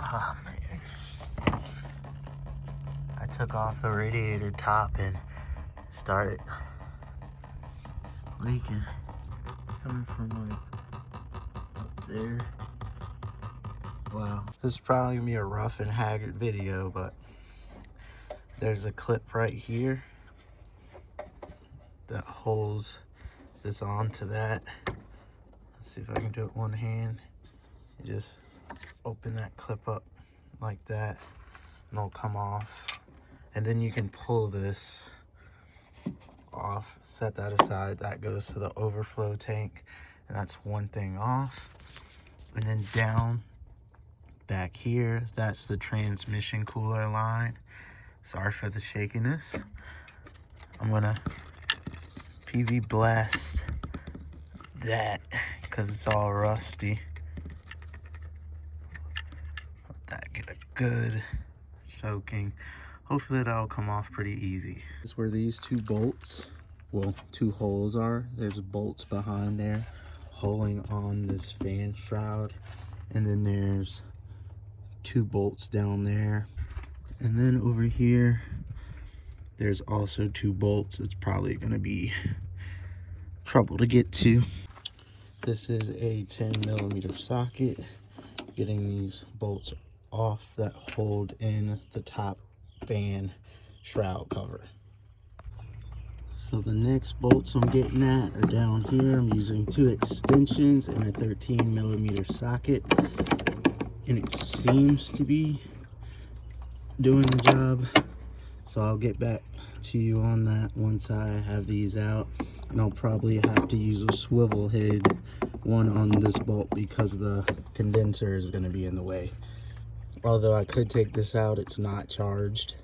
Oh man. I took off the radiator top and started leaking. Coming from like up there. Wow. This is probably gonna be a rough and haggard video, but there's a clip right here that holds this onto that. Let's see if I can do it one hand. You just open that clip up like that and it'll come off. And then you can pull this off, set that aside. That goes to the overflow tank, and that's one thing off. And then down back here, that's the transmission cooler line. Sorry for the shakiness. I'm gonna PV blast that because it's all rusty. Let that get a good soaking. Hopefully that'll come off pretty easy. This is where these two bolts, well, two holes are. There's bolts behind there holding on this fan shroud. And then there's two bolts down there. And then over here, there's also two bolts. It's probably gonna be trouble to get to. This is a 10mm socket. Getting these bolts off that hold in the top fan shroud cover. So the next bolts I'm getting at are down here. I'm using two extensions and a 13mm socket, and it seems to be doing the job. So I'll get back to you on that once I have these out, and I'll probably have to use a swivel head one on this bolt because the condenser is going to be in the way. Although I could take this out, it's not charged,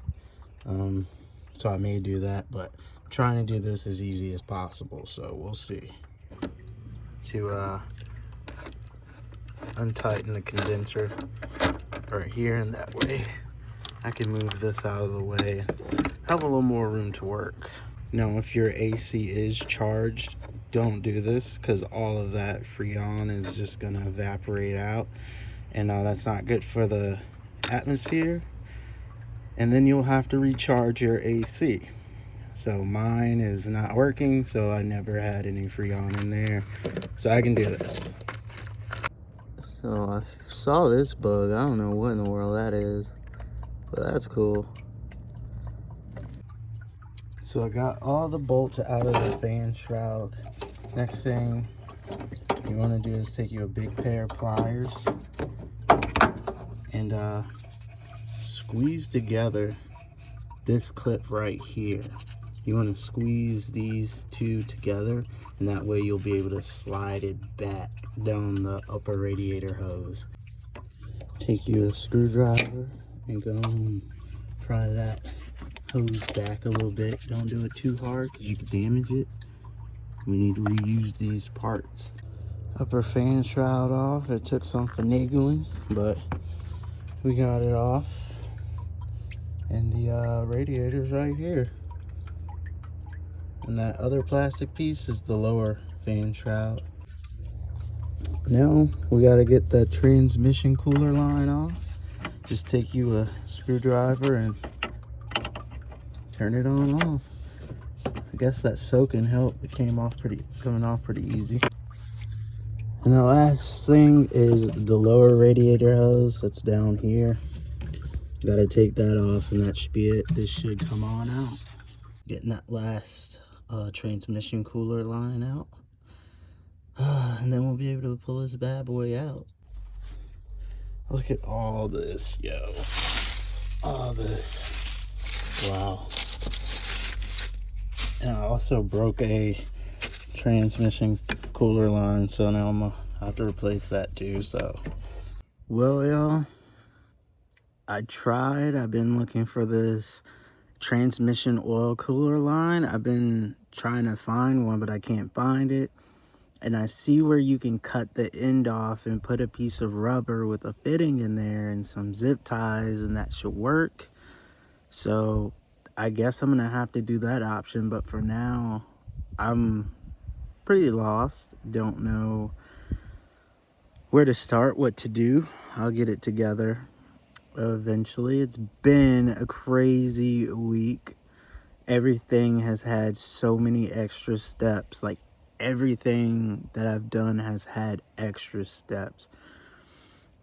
so I may do that, but I'm trying to do this as easy as possible, so we'll see. To untighten the condenser right here, and that way I can move this out of the way and have a little more room to work. Now, if your AC is charged, don't do this because all of that Freon is just gonna evaporate out, and that's not good for the atmosphere. And then you'll have to recharge your AC. So mine is not working, so I never had any Freon in there, so I can do this. So I saw this bug. I don't know what in the world that is, but that's cool. So I got all the bolts out of the fan shroud. Next thing you want to do is take you a big pair of pliers and squeeze together this clip right here. You want to squeeze these two together, and that way you'll be able to slide it back down the upper radiator hose. Take you a screwdriver and go and pry that hose back a little bit. Don't do it too hard because you can damage it. We need to reuse these parts. Upper fan shroud off. It took some finagling, but we got it off. And the radiator's right here. And that other plastic piece is the lower fan shroud. Now we gotta get the transmission cooler line off. Just take you a screwdriver and turn it on off. I guess that soaking helped. It coming off pretty easy. And the last thing is the lower radiator hose that's down here. Gotta take that off, and that should be it. This should come on out. Getting that last transmission cooler line out. And then we'll be able to pull this bad boy out. Look at all this, yo. All this. Wow. And I also broke a transmission cooler line, so now I'm gonna have to replace that too. So, well, y'all, I've been looking for this transmission oil cooler line. I've been trying to find one, but I can't find it. And I see where you can cut the end off and put a piece of rubber with a fitting in there and some zip ties, and that should work. So I guess I'm gonna have to do that option, but for now I'm pretty lost. Don't know where to start, what to do. I'll get it together. eventually. It's been a crazy week. Everything has had so many extra steps. Like, everything that I've done has had extra steps.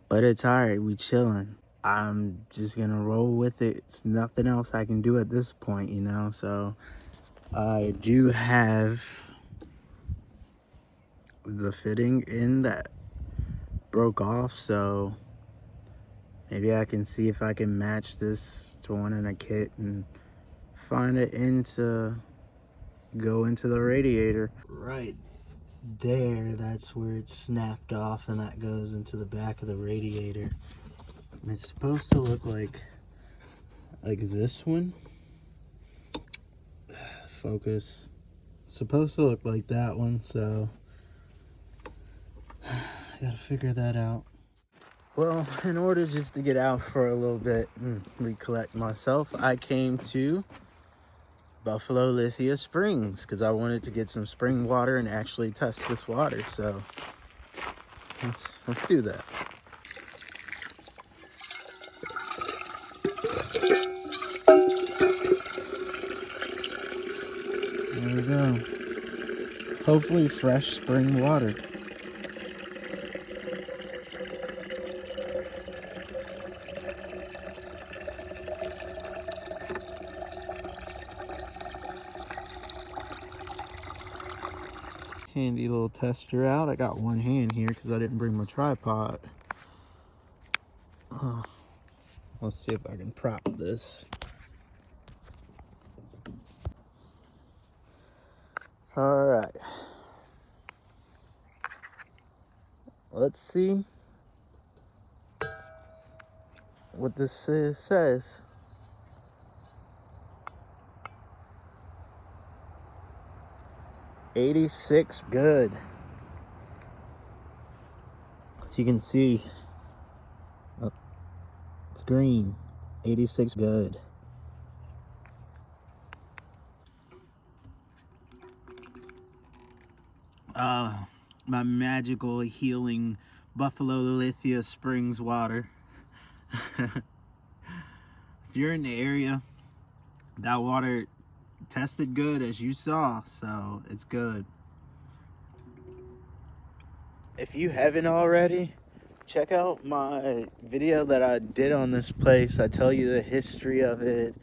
But it's alright, we chilling. I'm just gonna roll with it. It's nothing else I can do at this point, you know? So I do have the fitting in that broke off, so maybe I can see if I can match this to one in a kit and find it in to go into the radiator. Right there, that's where it snapped off, and that goes into the back of the radiator. And it's supposed to look like this one. Focus. It's supposed to look like that one, so I gotta figure that out. Well, in order just to get out for a little bit and recollect myself, I came to Buffalo Lithia Springs because I wanted to get some spring water and actually test this water. So let's do that. There we go. Hopefully fresh spring water. Handy little tester out. I got one hand here because I didn't bring my tripod. Let's see if I can prop this. All right. Let's see what this says. "86 good." As you can see, it's green. 86 good. My magical healing Buffalo Lithia Springs water. If you're in the area, that water tested good, as you saw, so it's good. If you haven't already, check out my video that I did on this place. I tell you the history of it,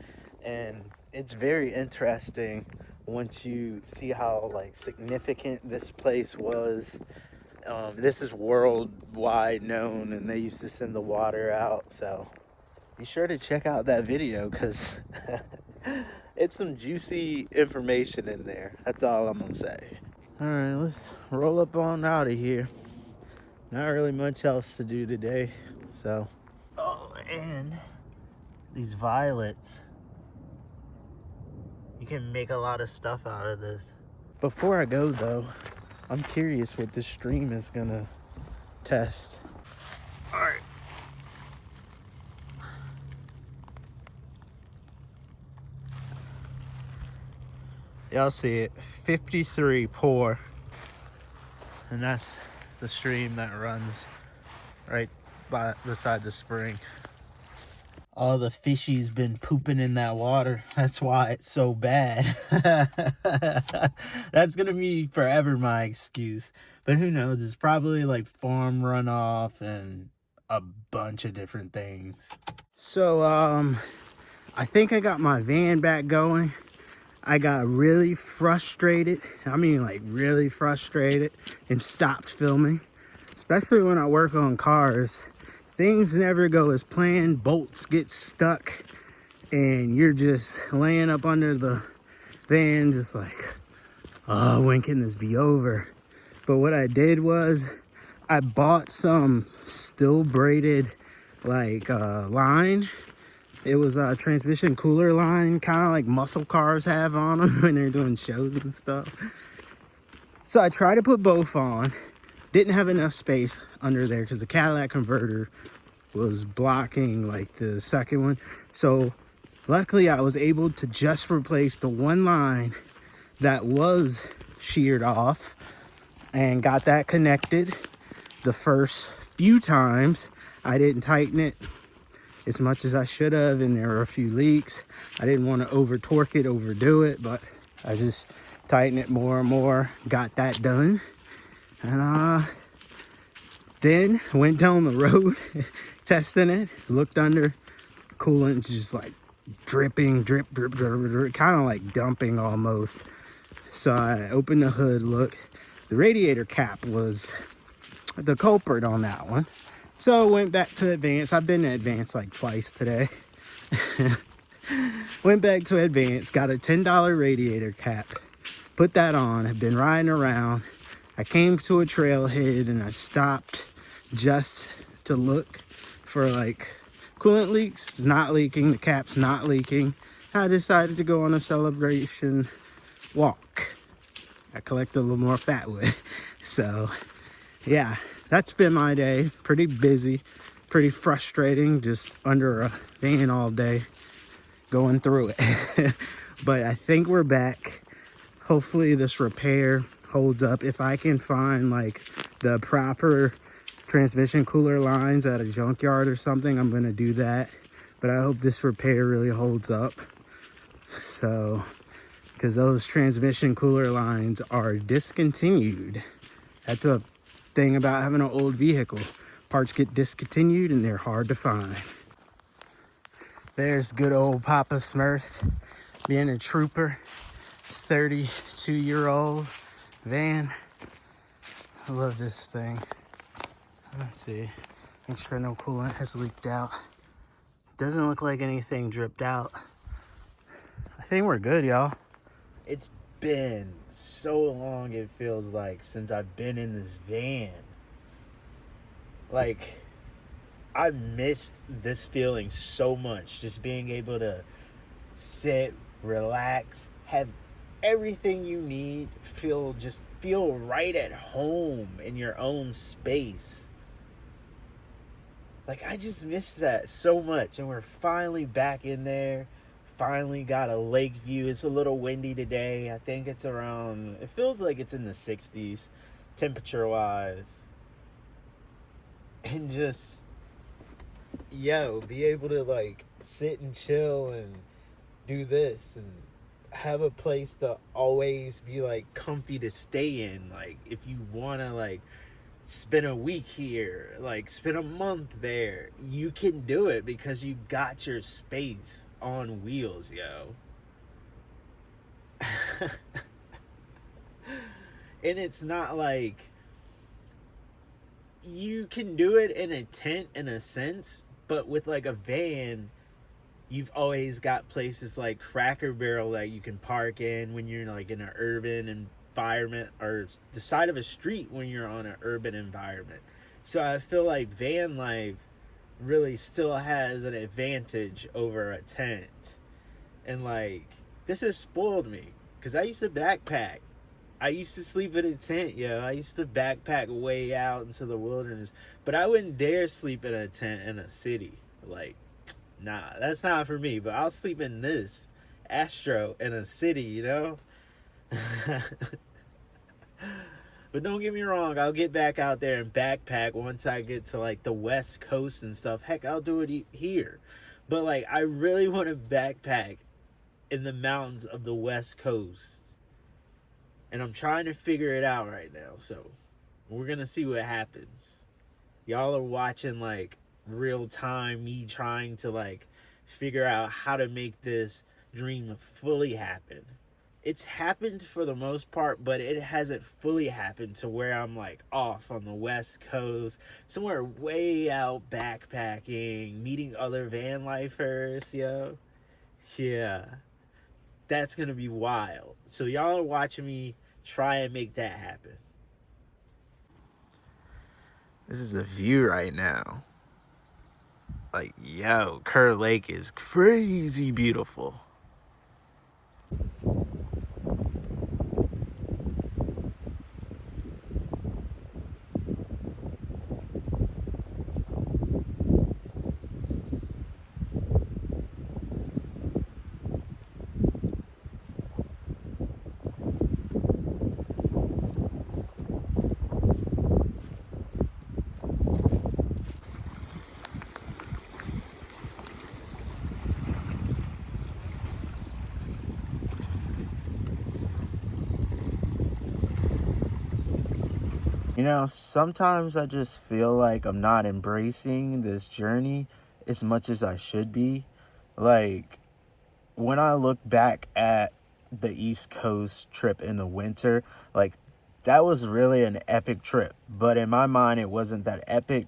and it's very interesting once you see how significant this place was. This is worldwide known, and they used to send the water out, so be sure to check out that video because it's some juicy information in there. That's all I'm gonna say. All right, let's roll up on out of here. Not really much else to do today, so. Oh, and these violets. You can make a lot of stuff out of this. Before I go though, I'm curious what this stream is gonna test. All right. Y'all see it, 53 pour. And that's the stream that runs right beside the spring. All the fishies been pooping in that water. That's why it's so bad. That's gonna be forever my excuse. But who knows? It's probably like farm runoff and a bunch of different things. So I think I got my van back going. I got really frustrated. I mean, like really frustrated, and stopped filming. Especially when I work on cars. Things never go as planned. Bolts get stuck and you're just laying up under the van just like, oh, when can this be over? But what I did was I bought some steel braided line. It was a transmission cooler line, kind of like muscle cars have on them when they're doing shows and stuff. So I tried to put both on. Didn't have enough space under there because the Cadillac converter was blocking the second one. So luckily I was able to just replace the one line that was sheared off and got that connected. The first few times I didn't tighten it as much as I should have, and there were a few leaks. I didn't want to over torque it, overdo it, but I just tightened it more and more, got that done. And then went down the road testing it, looked under, coolant just like dripping, drip, kind of like dumping almost. So I opened the hood, look, the radiator cap was the culprit on that one. So went back to Advance. I've been to Advance like twice today. Went back to Advance, got a $10 radiator cap, put that on, have been riding around. I came to a trailhead and I stopped just to look for like coolant leaks. It's not leaking, the cap's not leaking. I decided to go on a celebration walk. I collected a little more fatwood. So yeah, that's been my day. Pretty busy, pretty frustrating, just under a van all day going through it. But I think we're back. Hopefully this repair holds up. If I can find like the proper transmission cooler lines at a junkyard or something, I'm gonna do that. But I hope this repair really holds up. So, because those transmission cooler lines are discontinued. That's a thing about having an old vehicle. Parts get discontinued and they're hard to find. There's good old Papa Smurf being a trooper. 32-year-old van. I love this thing. Let's see. Make sure no coolant has leaked out. Doesn't look like anything dripped out. I think we're good, y'all. It's been so long, it feels like, since I've been in this van. Like, I missed this feeling so much. Just being able to sit, relax, have everything you need, feel right at home in your own space. Like, I just missed that so much, and we're finally back in there. Finally got a lake view. It's a little windy today. I think it's around, it feels like it's in the 60s temperature wise. And just, be able to like sit and chill and do this and have a place to always be like comfy to stay in. Like, if you want to like spend a week here, like spend a month there, you can do it because you got your space on wheels, yo. And it's not like, you can do it in a tent in a sense, but with like a van, you've always got places like Cracker Barrel that you can park in when you're like in an urban environment, or the side of a street when you're on an urban environment. So I feel like van life really still has an advantage over a tent. And like, this has spoiled me, because I used to backpack. I used to sleep in a tent, yo. I used to backpack way out into the wilderness, but I wouldn't dare sleep in a tent in a city. Like, nah, that's not for me. But I'll sleep in this Astro in a city, you know? But don't get me wrong, I'll get back out there and backpack once I get to like the West Coast and stuff. Heck, I'll do it here. But like, I really want to backpack in the mountains of the West Coast. And I'm trying to figure it out right now. So we're going to see what happens. Y'all are watching like real time me trying to like figure out how to make this dream fully happen. It's happened for the most part, but it hasn't fully happened to where I'm like off on the West Coast, somewhere way out backpacking, meeting other van lifers, yo. Yeah, that's gonna be wild. So y'all are watching me try and make that happen. This is the view right now. Like, yo, Kerr Lake is crazy beautiful. You know, sometimes I just feel like I'm not embracing this journey as much as I should be. Like, when I look back at the East Coast trip in the winter, like, that was really an epic trip. But in my mind, it wasn't that epic.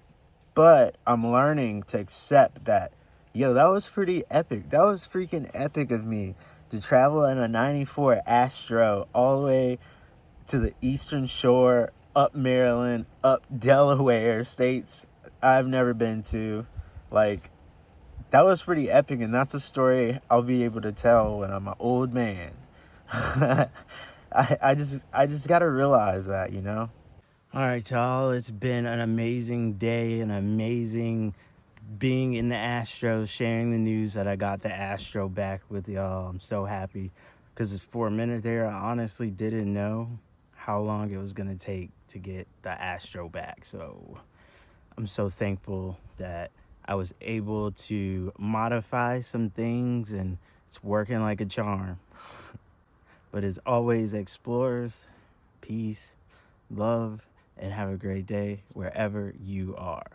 But I'm learning to accept that, yo, that was pretty epic. That was freaking epic of me to travel in a 94 Astro all the way to the Eastern Shore, up Maryland, up Delaware, states I've never been to. Like, that was pretty epic, and that's a story I'll be able to tell when I'm an old man. I just gotta realize that, you know? All right, y'all, it's been an amazing day, an amazing being in the Astros, sharing the news that I got the Astro back with y'all. I'm so happy because for a minute there, I honestly didn't know how long it was going to take to get the Astro back. So I'm so thankful that I was able to modify some things and it's working like a charm. But as always, explorers, peace, love, and have a great day wherever you are.